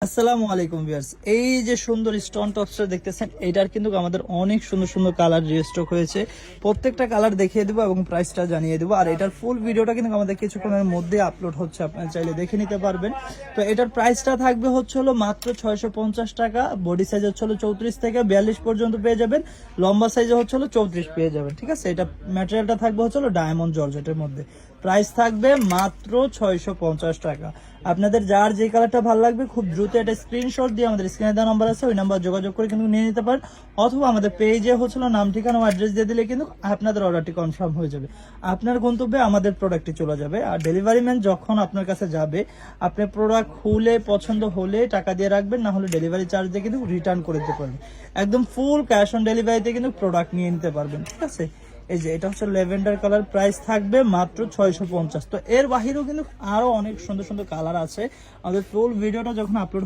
আসসালামু আলাইকুম ভিউয়ার্স, এই যে সুন্দর স্টোন টপসটা দেখতেছেন, এটার কিন্তু আমাদের অনেক সুন্দর সুন্দর কালার রিস্টক হয়েছে। প্রত্যেকটা কালার দেখিয়ে দেবো এবং প্রাইসটা জানিয়ে দেবো। আর এটার ফুল ভিডিওটা কিন্তু আমাদের কিছুক্ষণের মধ্যে আপলোড হচ্ছে, আপনারা চাইলে দেখে নিতে পারবেন। তো এটার প্রাইসটা থাকবে হচ্ছে হলো মাত্র 650 টাকা। বডি সাইজ হচ্ছে হলো 34 থেকে 42 পর্যন্ত পেয়ে যাবেন, লম্বা সাইজে হচ্ছে হলো 34 পেয়ে যাবেন। ঠিক আছে, এটা ম্যাটেরিয়ালটা থাকবে হচ্ছে হলো ডায়মন্ড জর্জেটের মধ্যে। প্রাইস থাকবে মাত্র 650 টাকা। আপনাদের যার যে কালারটা ভালো লাগবে খুব দ্রুত একটা স্ক্রিনশট দিয়ে আমাদের স্ক্রিনে দেওয়া নাম্বার আছে, ওই নাম্বার যোগাযোগ করে কিন্তু নিয়ে নিতে পারেন। অথবা আমাদের পেজে হচ্ছিল নাম ঠিকানা ও অ্যাড্রেস দিয়ে দিলে কিন্তু আপনাদের অর্ডারটি কনফার্ম হয়ে যাবে, আপনার গন্তব্যে আমাদের প্রোডাক্টটি চলে যাবে। আর ডেলিভারি ম্যান যখন আপনার কাছে যাবে, আপনি প্রোডাক্ট খুলে পছন্দ হলে টাকা দিয়ে রাখবেন, না হলে ডেলিভারি চার্জ দিয়ে কিন্তু রিটার্ন করে দিতে পারবেন। একদম ফুল ক্যাশ অন ডেলিভারিতে কিন্তু প্রোডাক্ট নিয়ে নিতে পারবেন। ঠিক আছে, এই যে এটা হচ্ছে ল্যাভেন্ডার কালার, প্রাইস থাকবে মাত্র 650। তো এর বাহিরেও কিন্তু আরো অনেক সুন্দর সুন্দর কালার আছে। আমাদের ফুল ভিডিওটা যখন আপলোড হবে